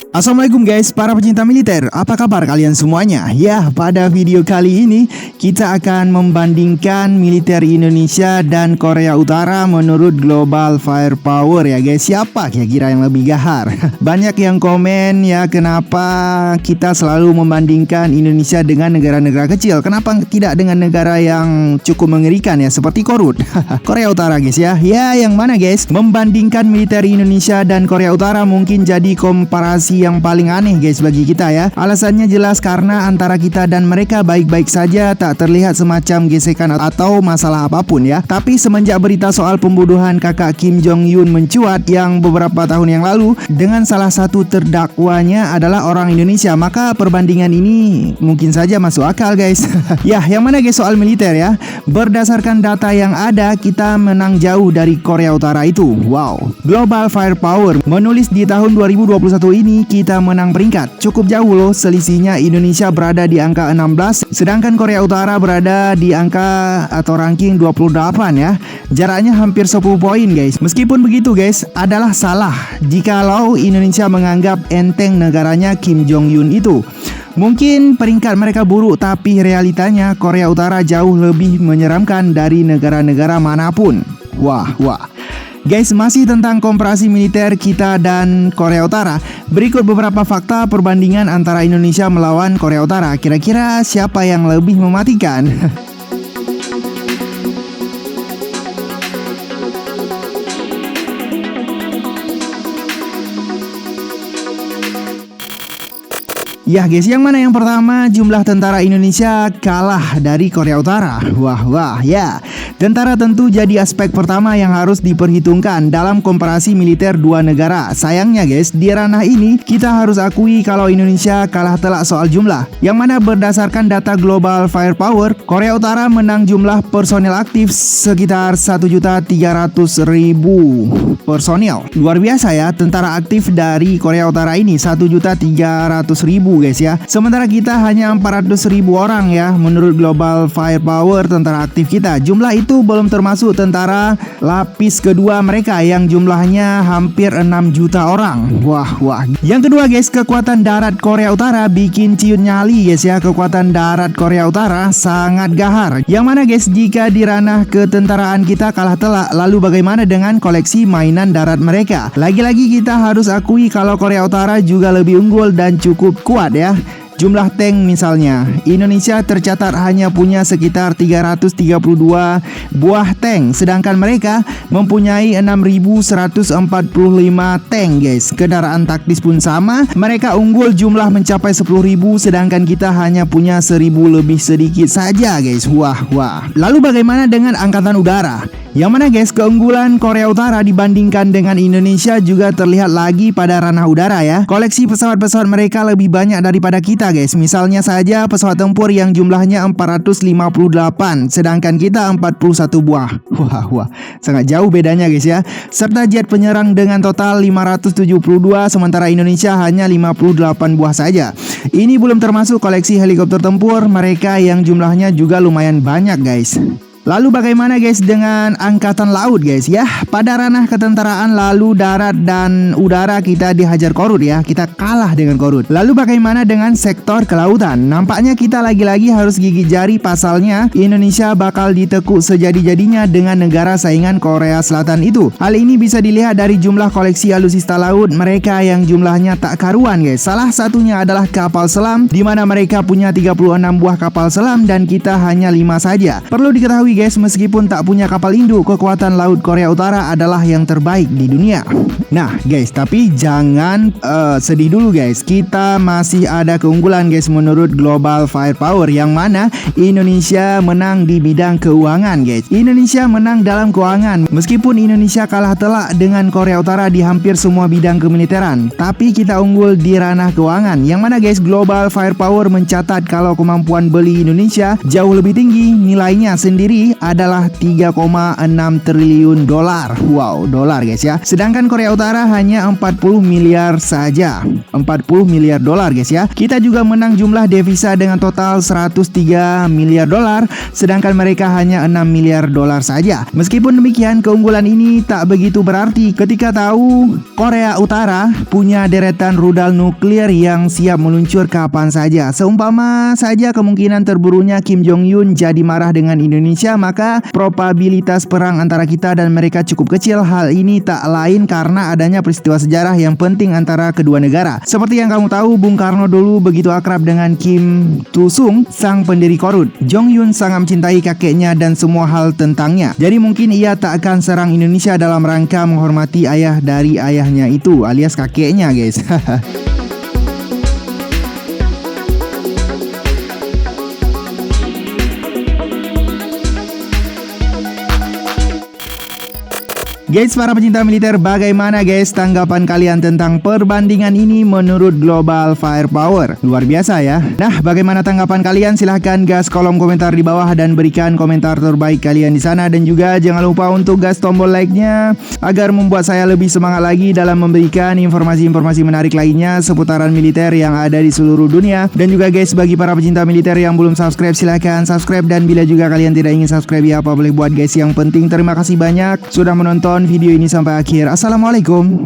Assalamualaikum guys, para pecinta militer, apa kabar kalian semuanya? Ya, pada video kali ini kita akan membandingkan militer Indonesia dan Korea Utara menurut global firepower ya guys. Siapa kira-kira yang lebih gahar? Banyak yang komen ya, kenapa kita selalu membandingkan Indonesia dengan negara-negara kecil? Kenapa tidak dengan negara yang cukup mengerikan ya, seperti Korut? Korea Utara guys ya. Ya, yang mana guys? Membandingkan militer Indonesia dan Korea Utara mungkin jadi komparasi yang paling aneh guys bagi kita ya. Alasannya jelas karena antara kita dan mereka baik-baik saja, tak terlihat semacam gesekan atau masalah apapun ya. Tapi semenjak berita soal pembunuhan kakak Kim Jong Un mencuat yang beberapa tahun yang lalu dengan salah satu terdakwanya adalah orang Indonesia, maka perbandingan ini mungkin saja masuk akal guys. Ya, yang mana guys soal militer ya. Berdasarkan data yang ada, kita menang jauh dari Korea Utara itu. Wow. Global Firepower menulis di tahun 2021 ini kita menang peringkat. Cukup jauh loh selisihnya. Indonesia berada di angka 16, sedangkan Korea Utara berada di angka atau ranking 28 ya. Jaraknya hampir 10 poin guys. Meskipun begitu guys, adalah salah jikalau Indonesia menganggap enteng negaranya Kim Jong Un itu. Mungkin peringkat mereka buruk, tapi realitanya Korea Utara jauh lebih menyeramkan dari negara-negara manapun. Wah. Guys, masih tentang komparasi militer kita dan Korea Utara. Berikut beberapa fakta perbandingan antara Indonesia melawan Korea Utara. Kira-kira siapa yang lebih mematikan? Ya guys, yang mana yang pertama? Jumlah tentara Indonesia kalah dari Korea Utara. Wah ya. Tentara tentu jadi aspek pertama yang harus diperhitungkan dalam komparasi militer dua negara. Sayangnya guys, di ranah ini kita harus akui kalau Indonesia kalah telak soal jumlah. Yang mana berdasarkan data global firepower, Korea Utara menang jumlah personel aktif sekitar 1.300.000 personel. Luar biasa ya, tentara aktif dari Korea Utara ini 1.300.000 guys ya. Sementara kita hanya 400.000 orang ya menurut global firepower tentara aktif kita. Jumlah itu belum termasuk tentara lapis kedua mereka yang jumlahnya hampir 6 juta orang. Wah. Yang kedua guys, kekuatan darat Korea Utara bikin ciut nyali guys ya. Kekuatan darat Korea Utara sangat gahar. Yang mana guys, jika di ranah ketentaraan kita kalah telak, lalu bagaimana dengan koleksi mainan darat mereka? Lagi-lagi kita harus akui kalau Korea Utara juga lebih unggul dan cukup kuat ya. Jumlah tank misalnya, Indonesia tercatat hanya punya sekitar 332 buah tank, sedangkan mereka mempunyai 6.145 tank guys. Kendaraan taktis pun sama, mereka unggul jumlah mencapai 10.000, sedangkan kita hanya punya 1.000 lebih sedikit saja guys. Wah. Lalu bagaimana dengan angkatan udara? Yang mana guys, keunggulan Korea Utara dibandingkan dengan Indonesia juga terlihat lagi pada ranah udara ya. Koleksi pesawat-pesawat mereka lebih banyak daripada kita guys. Misalnya saja pesawat tempur yang jumlahnya 458, sedangkan kita 41 buah. Wah, sangat jauh bedanya guys ya. Serta jet penyerang dengan total 572, sementara Indonesia hanya 58 buah saja. Ini belum termasuk koleksi helikopter tempur mereka yang jumlahnya juga lumayan banyak guys. Lalu bagaimana guys dengan angkatan laut guys ya? Pada ranah ketentaraan lalu darat dan udara kita dihajar Korut ya. Kita kalah dengan Korut. Lalu bagaimana dengan sektor kelautan? Nampaknya kita lagi-lagi harus gigit jari, pasalnya Indonesia bakal ditekuk sejadi-jadinya dengan negara saingan Korea Selatan itu. Hal ini bisa dilihat dari jumlah koleksi alutsista laut mereka yang jumlahnya tak karuan guys. Salah satunya adalah kapal selam, di mana mereka punya 36 buah kapal selam dan kita hanya 5 saja. Perlu diketahui guys, meskipun tak punya kapal induk, kekuatan laut Korea Utara adalah yang terbaik di dunia. Nah guys, tapi jangan sedih dulu guys. Kita masih ada keunggulan guys menurut global firepower, yang mana Indonesia menang di bidang keuangan guys. Indonesia menang dalam keuangan. Meskipun Indonesia kalah telak dengan Korea Utara di hampir semua bidang kemiliteran, tapi kita unggul di ranah keuangan. Yang mana guys, global firepower mencatat kalau kemampuan beli Indonesia jauh lebih tinggi nilainya sendiri sendiri adalah 3,6 triliun dolar. Wow, dolar guys ya. Sedangkan Korea Utara hanya 40 miliar saja. 40 miliar dolar guys ya. Kita juga menang jumlah devisa dengan total 103 miliar dolar, sedangkan mereka hanya 6 miliar dolar saja. Meskipun demikian, keunggulan ini tak begitu berarti ketika tahu Korea Utara punya deretan rudal nuklir yang siap meluncur kapan saja. Seumpama saja kemungkinan terburunya Kim Jong Un jadi marah dengan Indonesia, maka probabilitas perang antara kita dan mereka cukup kecil. Hal ini tak lain karena adanya peristiwa sejarah yang penting antara kedua negara. Seperti yang kamu tahu, Bung Karno dulu begitu akrab dengan Kim Il-sung, sang pendiri Korut. Jong Un sangat mencintai kakeknya dan semua hal tentangnya. Jadi mungkin ia tak akan serang Indonesia dalam rangka menghormati ayah dari ayahnya itu, alias kakeknya guys. Guys, para pecinta militer, bagaimana guys tanggapan kalian tentang perbandingan ini menurut Global Firepower? Luar biasa ya. Nah, bagaimana tanggapan kalian? Silahkan gas kolom komentar di bawah dan berikan komentar terbaik kalian di sana. Dan juga jangan lupa untuk gas tombol like-nya agar membuat saya lebih semangat lagi dalam memberikan informasi-informasi menarik lainnya seputaran militer yang ada di seluruh dunia. Dan juga guys, bagi para pecinta militer yang belum subscribe, silahkan subscribe. Dan bila juga kalian tidak ingin subscribe, ya apa boleh buat guys. Yang penting terima kasih banyak sudah menonton video ini sampai akhir. Assalamualaikum.